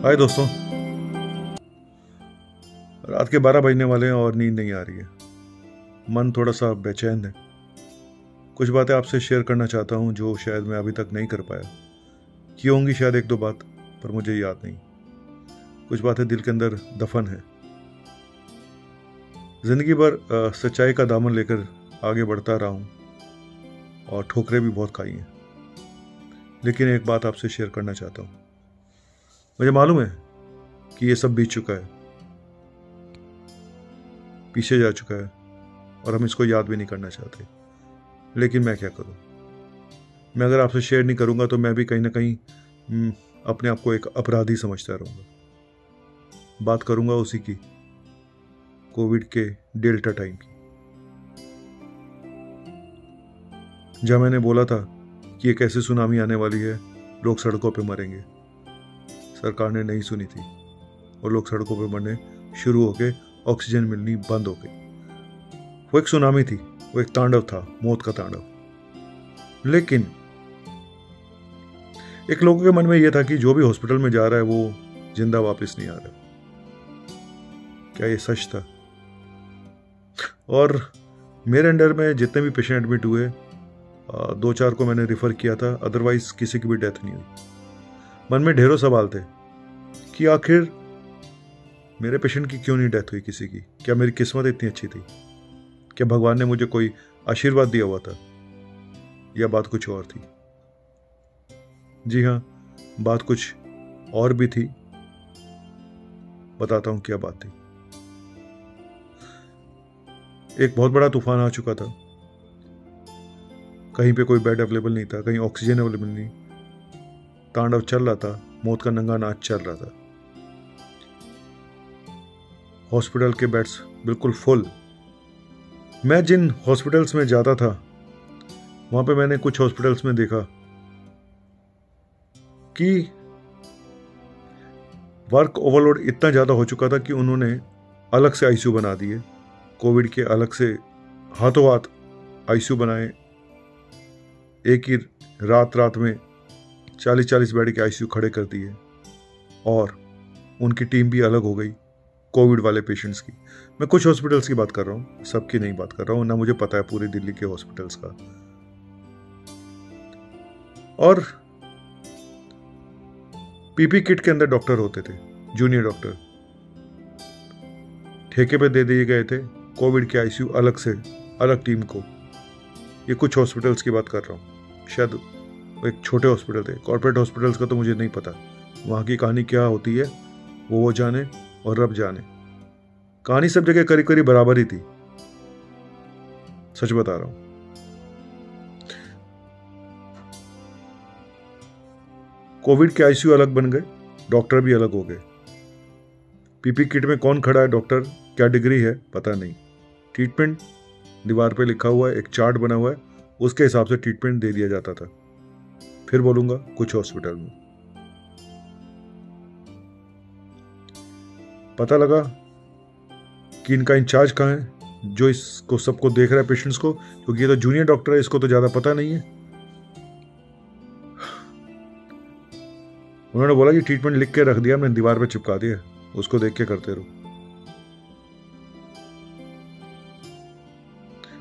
हाय दोस्तों, रात के 12 बजने वाले हैं और नींद नहीं आ रही है। मन थोड़ा सा बेचैन है। कुछ बातें आपसे शेयर करना चाहता हूँ जो शायद मैं अभी तक नहीं कर पाया। की होंगी शायद एक दो बात, पर मुझे याद नहीं। कुछ बातें दिल के अंदर दफन है। जिंदगी भर सच्चाई का दामन लेकर आगे बढ़ता रहा हूँ और ठोकरें भी बहुत खाई हैं। लेकिन एक बात आपसे शेयर करना चाहता हूँ। मुझे मालूम है कि ये सब बीत चुका है, पीछे जा चुका है और हम इसको याद भी नहीं करना चाहते। लेकिन मैं क्या करूं? मैं अगर आपसे शेयर नहीं करूंगा तो मैं भी कहीं ना कहीं अपने आप को एक अपराधी समझता रहूंगा। बात करूंगा उसी की, कोविड के डेल्टा टाइम की, जब मैंने बोला था कि एक ऐसी सुनामी आने वाली है, लोग सड़कों पे मरेंगे। सरकार ने नहीं सुनी थी और लोग सड़कों पे मरने शुरू होके ऑक्सीजन मिलनी बंद हो गई। वो एक सुनामी थी, वो एक तांडव था, मौत का तांडव। लेकिन एक लोगों के मन में यह था कि जो भी हॉस्पिटल में जा रहा है वो जिंदा वापस नहीं आ रहा। क्या ये सच था? और मेरे अंडर में जितने भी पेशेंट एडमिट हुए, 2-4 को मैंने रिफर किया था, अदरवाइज किसी की भी डेथ नहीं हुई। मन में ढेरों सवाल थे कि आखिर मेरे पेशेंट की क्यों नहीं डेथ हुई किसी की? क्या मेरी किस्मत इतनी अच्छी थी? क्या भगवान ने मुझे कोई आशीर्वाद दिया हुआ था? या बात कुछ और थी? जी हाँ, बात कुछ और भी थी। बताता हूं क्या बात थी। एक बहुत बड़ा तूफान आ चुका था। कहीं पे कोई बेड अवेलेबल नहीं था, कहीं ऑक्सीजन अवेलेबल नहीं। तांडव चल रहा था, मौत का नंगा नाच चल रहा था। हॉस्पिटल के बेड्स बिल्कुल फुल। मैं जिन हॉस्पिटल्स में जाता था वहां पे मैंने कुछ हॉस्पिटल्स में देखा कि वर्क ओवरलोड इतना ज्यादा हो चुका था कि उन्होंने अलग से आईसीयू बना दिए। कोविड के अलग से हाथों हाथ आईसीयू बनाए। एक ही रात में 40-40 बेड के आईसीयू खड़े कर दिए और उनकी टीम भी अलग हो गई कोविड वाले पेशेंट्स की। मैं कुछ हॉस्पिटल्स की बात कर रहा हूँ, सबकी नहीं बात कर रहा हूँ, ना मुझे पता है पूरी दिल्ली के हॉस्पिटल्स का। और पीपी किट के अंदर डॉक्टर होते थे, जूनियर डॉक्टर ठेके पे दे दिए गए थे कोविड के आईसीयू अलग से, अलग टीम को। ये कुछ हॉस्पिटल्स की बात कर रहा हूँ, शायद एक छोटे हॉस्पिटल थे। कॉर्पोरेट हॉस्पिटल्स का तो मुझे नहीं पता, वहाँ की कहानी क्या होती है वो जाने और रब जाने। कहानी सब जगह करीब करीब बराबर ही थी, सच बता रहा हूं। कोविड के आईसीयू अलग बन गए, डॉक्टर भी अलग हो गए। पीपी किट में कौन खड़ा है डॉक्टर, क्या डिग्री है, पता नहीं। ट्रीटमेंट दीवार पे लिखा हुआ है, एक चार्ट बना हुआ है, उसके हिसाब से ट्रीटमेंट दे दिया जाता था। फिर बोलूंगा कुछ हॉस्पिटल में पता लगा कि इनका इंचार्ज कहाँ है, जो इसको सबको देख रहा है पेशेंट्स को, क्योंकि ये तो जूनियर डॉक्टर है, इसको तो ज्यादा पता नहीं है। उन्होंने बोला कि ट्रीटमेंट लिख के रख दिया, हमने दीवार पे चिपका दिया, उसको देख के करते रहो।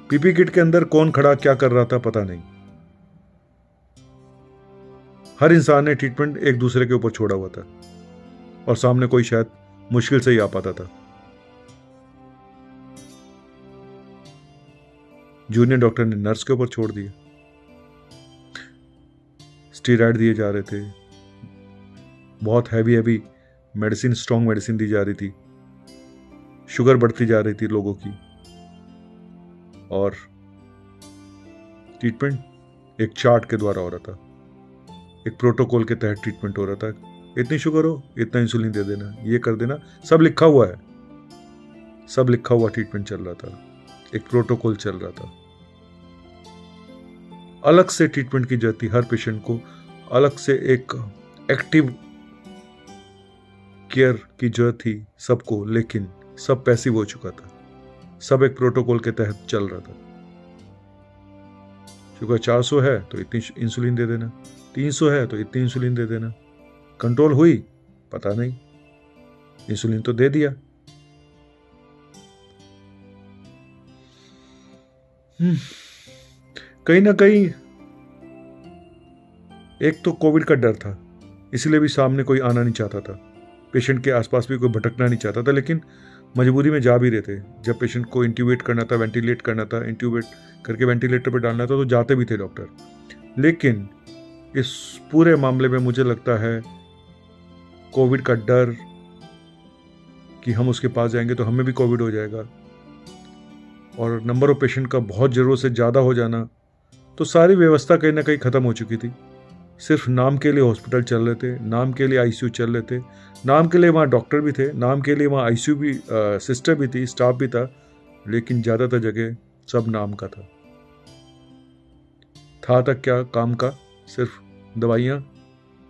पीपी किट के अंदर कौन खड़ा क्या कर रहा था पता नहीं। हर इंसान ने ट्रीटमेंट एक दूसरे के ऊपर छोड़ा हुआ था और सामने कोई शायद मुश्किल से ही आ पाता था। जूनियर डॉक्टर ने नर्स के ऊपर छोड़ दिए। स्टेरॉइड दिए जा रहे थे, बहुत हैवी मेडिसिन, स्ट्रॉन्ग मेडिसिन दी जा रही थी। शुगर बढ़ती जा रही थी लोगों की और ट्रीटमेंट एक चार्ट के द्वारा हो रहा था, एक प्रोटोकॉल के तहत ट्रीटमेंट हो रहा था। इतनी शुगर हो, इतना इंसुलिन दे देना, ये कर देना, सब लिखा हुआ है, सब लिखा हुआ ट्रीटमेंट चल रहा था, एक प्रोटोकॉल चल रहा था। अलग से ट्रीटमेंट की जरूरत थी, हर पेशेंट को अलग से एक एक्टिव केयर की जरूरत थी सबको। लेकिन सब पैसिव हो चुका था, सब एक प्रोटोकॉल के तहत चल रहा था। शुगर 400 है तो इतनी इंसुलिन दे देना, 300 है तो इतनी इंसुलिन दे देना। कंट्रोल हुई पता नहीं, इंसुलिन तो दे दिया। कहीं ना कहीं एक तो कोविड का डर था, इसलिए भी सामने कोई आना नहीं चाहता था, पेशेंट के आसपास भी कोई भटकना नहीं चाहता था, लेकिन मजबूरी में जा भी रहे थे। जब पेशेंट को इंट्यूबेट करना था, वेंटिलेट करना था, इंट्यूबेट करके वेंटिलेटर पर डालना था, तो जाते भी थे डॉक्टर। लेकिन इस पूरे मामले में मुझे लगता है कोविड का डर कि हम उसके पास जाएंगे तो हमें भी कोविड हो जाएगा, और नंबर ऑफ पेशेंट का बहुत ज़रूरत से ज़्यादा हो जाना, तो सारी व्यवस्था कहीं ना कहीं ख़त्म हो चुकी थी। सिर्फ नाम के लिए हॉस्पिटल चल रहे थे, नाम के लिए आईसीयू चल रहे थे, नाम के लिए वहाँ डॉक्टर भी थे, नाम के लिए वहाँ आईसीयू भी, सिस्टर भी थी, स्टाफ भी था, लेकिन ज़्यादातर जगह सब नाम का था तक क्या काम का। सिर्फ दवाइयाँ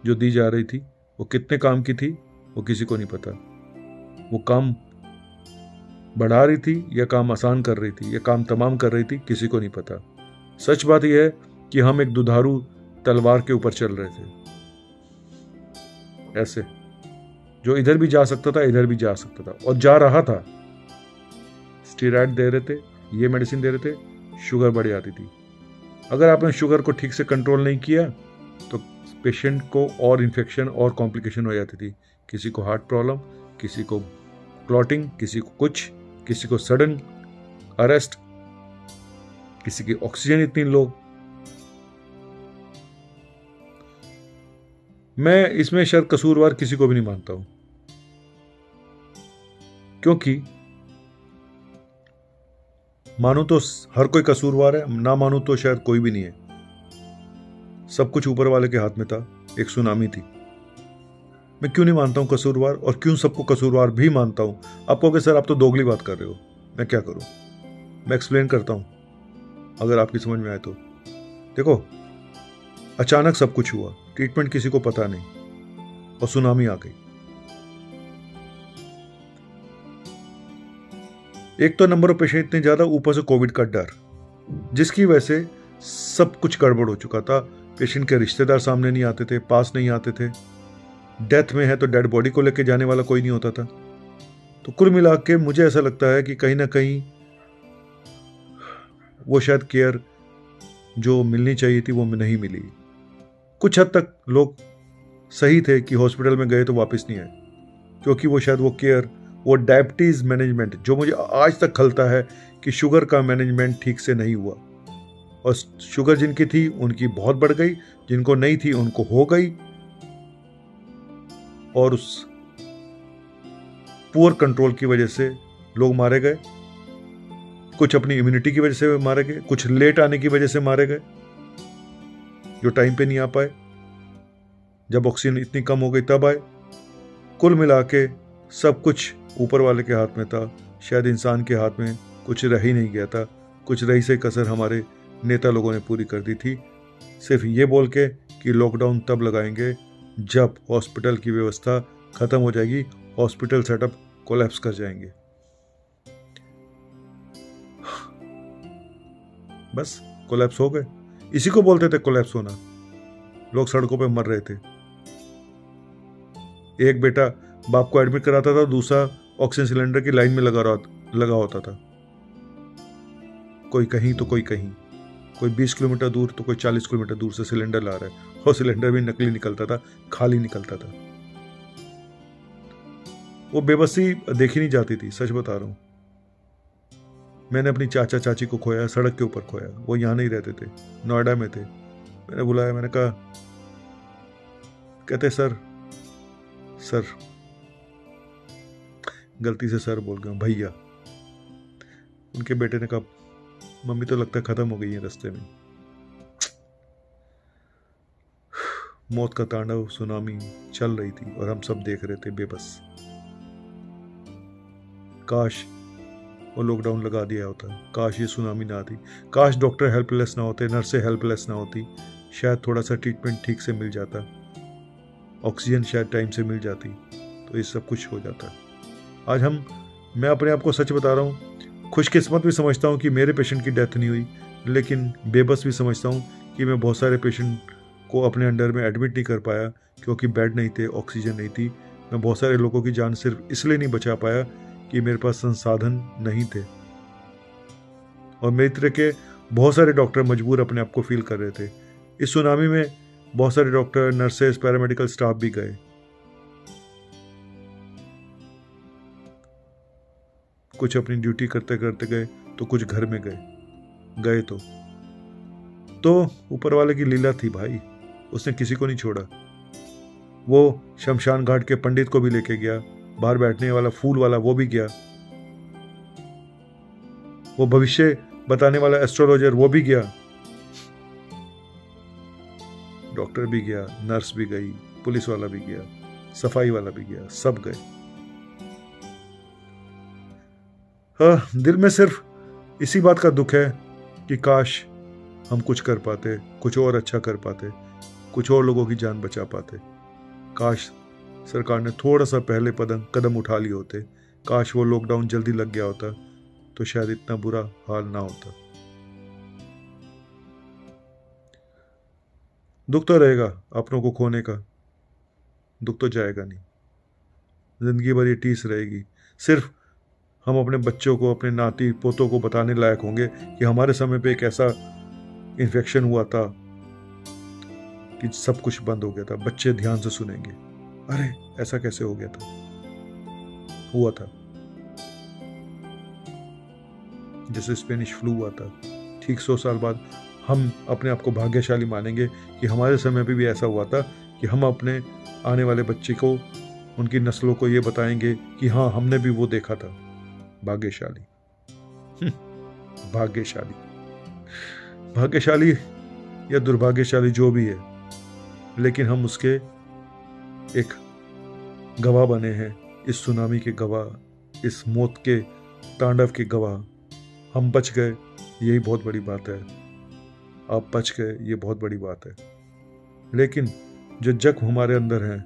जो दी जा रही थी वो कितने काम की थी वो किसी को नहीं पता। वो काम बढ़ा रही थी या काम आसान कर रही थी या काम तमाम कर रही थी, किसी को नहीं पता। सच बात यह है कि हम एक दुधारू तलवार के ऊपर चल रहे थे, ऐसे जो इधर भी जा सकता था इधर भी जा सकता था, और जा रहा था। स्टेरॉइड दे रहे थे, ये मेडिसिन दे रहे थे, शुगर बढ़ जाती थी। अगर आपने शुगर को ठीक से कंट्रोल नहीं किया तो पेशेंट को और इन्फेक्शन और कॉम्प्लिकेशन हो जाती थी। किसी को हार्ट प्रॉब्लम, किसी को क्लॉटिंग, किसी को कुछ, किसी को सडन अरेस्ट, किसी की ऑक्सीजन इतनी लो। मैं इसमें शायद कसूरवार किसी को भी नहीं मानता हूं, क्योंकि मानू तो हर कोई कसूरवार है, ना मानू तो शायद कोई भी नहीं है। सब कुछ ऊपर वाले के हाथ में था। एक सुनामी थी। मैं क्यों नहीं मानता हूं कसूरवार, और क्यों सबको कसूरवार भी मानता हूं? आप कहोगे सर आप तो दोगली बात कर रहे हो। मैं क्या करूं? मैं एक्सप्लेन करता हूं, अगर आपकी समझ में आए तो। देखो, अचानक सब कुछ हुआ, ट्रीटमेंट किसी को पता नहीं, और सुनामी आ गई। एक तो नंबर ऑफ पेशेंट इतने ज्यादा, ऊपर से कोविड का डर, जिसकी वजह से सब कुछ गड़बड़ हो चुका था। पेशेंट के रिश्तेदार सामने नहीं आते थे, पास नहीं आते थे। डेथ में है तो डेड बॉडी को लेके जाने वाला कोई नहीं होता था। तो कुल मिला के मुझे ऐसा लगता है कि कहीं ना कहीं वो शायद केयर जो मिलनी चाहिए थी वो नहीं मिली। कुछ हद तक लोग सही थे कि हॉस्पिटल में गए तो वापस नहीं आए, क्योंकि वो शायद वो केयर, वो डायबिटीज मैनेजमेंट जो मुझे आज तक खलता है कि शुगर का मैनेजमेंट ठीक से नहीं हुआ, और शुगर जिनकी थी उनकी बहुत बढ़ गई, जिनको नहीं थी उनको हो गई, और उस पुअर कंट्रोल की वजह से लोग मारे गए। कुछ अपनी इम्यूनिटी की वजह से मारे गए, कुछ लेट आने की वजह से मारे गए, जो टाइम पे नहीं आ पाए, जब ऑक्सीजन इतनी कम हो गई तब आए। कुल मिला के सब कुछ ऊपर वाले के हाथ में था, शायद इंसान के हाथ में कुछ रह ही नहीं गया था। कुछ रही से कसर हमारे नेता लोगों ने पूरी कर दी थी, सिर्फ ये बोल के कि लॉकडाउन तब लगाएंगे जब हॉस्पिटल की व्यवस्था खत्म हो जाएगी, हॉस्पिटल सेटअप कोलैप्स कर जाएंगे। बस कोलैप्स हो गए। इसी को बोलते थे कोलैप्स होना। लोग सड़कों पे मर रहे थे। एक बेटा बाप को एडमिट कराता था, दूसरा ऑक्सीजन सिलेंडर की लाइन में लगा होता था। कोई कहीं तो कोई कहीं, कोई 20 किलोमीटर दूर तो कोई 40 किलोमीटर दूर से सिलेंडर ला रहा है, और सिलेंडर भी नकली निकलता था, खाली निकलता था। वो बेबसी देखी नहीं जाती थी, सच बता रहा हूं। मैंने अपनी चाचा चाची को खोया, सड़क के ऊपर खोया। वो यहां नहीं रहते थे, नोएडा में थे। मैंने बुलाया, मैंने कहा, कहते सर गलती से सर बोल गया, भैया। उनके बेटे ने कहा, मम्मी तो लगता है खत्म हो गई है रास्ते में। मौत का तांडव, सुनामी चल रही थी और हम सब देख रहे थे बेबस। काश वो लॉकडाउन लगा दिया होता, काश ये सुनामी ना आती, काश डॉक्टर हेल्पलेस ना होते, नर्सें हेल्पलेस ना होती, शायद थोड़ा सा ट्रीटमेंट ठीक से मिल जाता, ऑक्सीजन शायद टाइम से मिल जाती, तो ये सब कुछ हो जाता। आज मैं अपने आप को सच बता रहा हूँ, खुशकिस्मत भी समझता हूँ कि मेरे पेशेंट की डेथ नहीं हुई, लेकिन बेबस भी समझता हूँ कि मैं बहुत सारे पेशेंट को अपने अंडर में एडमिट नहीं कर पाया, क्योंकि बेड नहीं थे, ऑक्सीजन नहीं थी, मैं बहुत सारे लोगों की जान सिर्फ इसलिए नहीं बचा पाया कि मेरे पास संसाधन नहीं थे, और मेरी तरह के बहुत सारे डॉक्टर मजबूर अपने आप को फील कर रहे थे। इस सुनामी में बहुत सारे डॉक्टर, नर्सेस, पैरामेडिकल स्टाफ भी गए। कुछ अपनी ड्यूटी करते करते गए तो कुछ घर में गए तो ऊपर वाले की लीला थी भाई, उसने किसी को नहीं छोड़ा। वो शमशान घाट के पंडित को भी लेके गया, बाहर बैठने वाला फूल वाला वो भी गया, वो भविष्य बताने वाला एस्ट्रोलॉजर वो भी गया, डॉक्टर भी गया, नर्स भी गई, पुलिस वाला भी गया, सफाई वाला भी गया, सब गए। हाँ, दिल में सिर्फ इसी बात का दुख है कि काश हम कुछ कर पाते, कुछ और अच्छा कर पाते, कुछ और लोगों की जान बचा पाते। काश सरकार ने थोड़ा सा पहले कदम उठा लिए होते, काश वो लॉकडाउन जल्दी लग गया होता तो शायद इतना बुरा हाल ना होता। दुख तो रहेगा अपनों को खोने का, दुख तो जाएगा नहीं, जिंदगी भर ये टीस रहेगी। सिर्फ हम अपने बच्चों को, अपने नाती पोतों को बताने लायक होंगे कि हमारे समय पे एक ऐसा इन्फेक्शन हुआ था कि सब कुछ बंद हो गया था। बच्चे ध्यान से सुनेंगे, अरे ऐसा कैसे हो गया था, हुआ था जैसे स्पेनिश फ्लू हुआ था। ठीक 100 साल बाद हम अपने आप को भाग्यशाली मानेंगे कि हमारे समय पे भी ऐसा हुआ था, कि हम अपने आने वाले बच्चे को, उनकी नस्लों को ये बताएंगे कि हाँ हमने भी वो देखा था। भाग्यशाली भाग्यशाली भाग्यशाली या दुर्भाग्यशाली जो भी है, लेकिन हम उसके एक गवाह बने हैं, इस सुनामी के गवाह, इस मौत के तांडव के गवाह। हम बच गए, यही बहुत बड़ी बात है। आप बच गए, ये बहुत बड़ी बात है। लेकिन जो जख्म हमारे अंदर हैं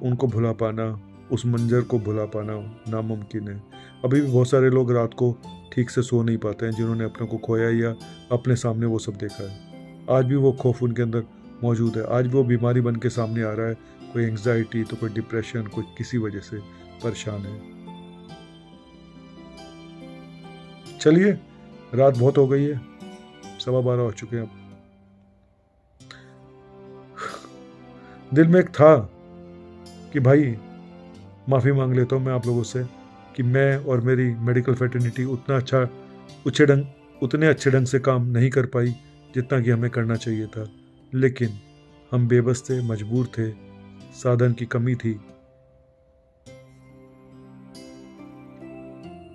उनको भुला पाना, उस मंजर को भुला पाना नामुमकिन है। अभी भी बहुत सारे लोग रात को ठीक से सो नहीं पाते हैं, जिन्होंने अपने को खोया या अपने सामने वो सब देखा है। आज भी वो खौफ उनके अंदर मौजूद है, आज भी वो बीमारी बन के सामने आ रहा है। कोई एंग्जाइटी तो कोई डिप्रेशन, कोई किसी वजह से परेशान है। चलिए, रात बहुत हो गई है, 12:15 हो चुके हैं अब। दिल में एक था कि भाई माफ़ी मांग लेता हूँ मैं आप लोगों से कि मैं और मेरी मेडिकल फ्रेटर्निटी उतने अच्छे ढंग से काम नहीं कर पाई जितना कि हमें करना चाहिए था। लेकिन हम बेबस थे, मजबूर थे, साधन की कमी थी।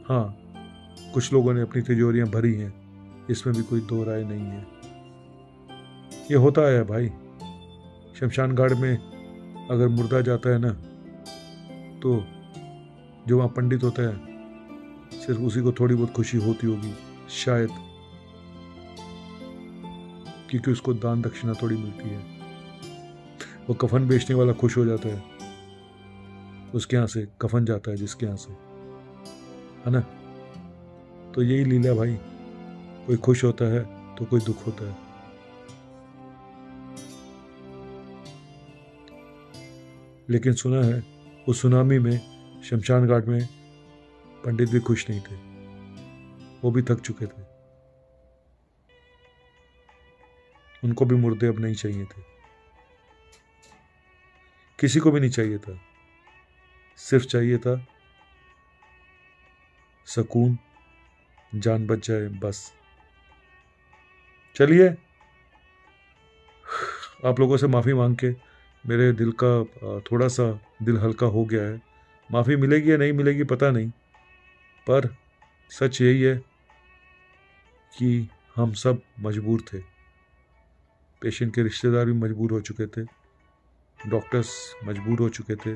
हाँ, कुछ लोगों ने अपनी तिजोरियां भरी हैं, इसमें भी कोई दो राय नहीं है। ये होता है भाई, शमशान घाट में अगर मुर्दा जाता है ना, तो जो वहाँ पंडित होता है सिर्फ उसी को थोड़ी बहुत खुशी होती होगी शायद, क्योंकि उसको दान दक्षिणा थोड़ी मिलती है। वो कफन बेचने वाला खुश हो जाता है, उसके यहाँ से कफन जाता है जिसके यहाँ से, है ना। तो यही लीला भाई, कोई खुश होता है तो कोई दुख होता है। लेकिन सुना है उस सुनामी में शमशान घाट में पंडित भी खुश नहीं थे, वो भी थक चुके थे। उनको भी मुर्दे अब नहीं चाहिए थे, किसी को भी नहीं चाहिए था, सिर्फ चाहिए था सुकून, जान बच जाए बस। चलिए, आप लोगों से माफ़ी मांग के मेरे दिल का थोड़ा सा दिल हल्का हो गया है। माफ़ी मिलेगी या नहीं मिलेगी पता नहीं, पर सच यही है कि हम सब मजबूर थे। पेशेंट के रिश्तेदार भी मजबूर हो चुके थे, डॉक्टर्स मजबूर हो चुके थे,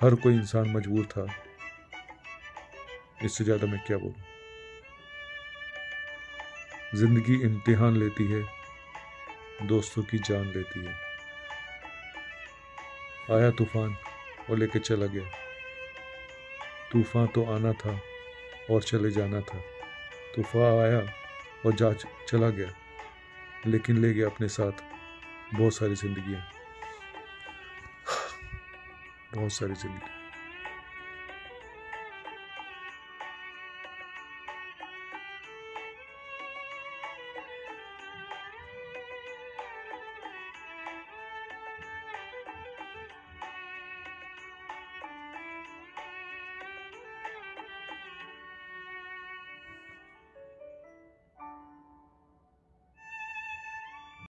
हर कोई इंसान मजबूर था। इससे ज़्यादा मैं क्या बोलूं। जिंदगी इम्तिहान लेती है, दोस्तों की जान लेती है। आया तूफान और लेके चला गया। तूफान तो आना था और चले जाना था। तूफान आया और चला गया, लेकिन ले गया अपने साथ बहुत सारी जिंदगियां। बहुत सारी जिंदगी।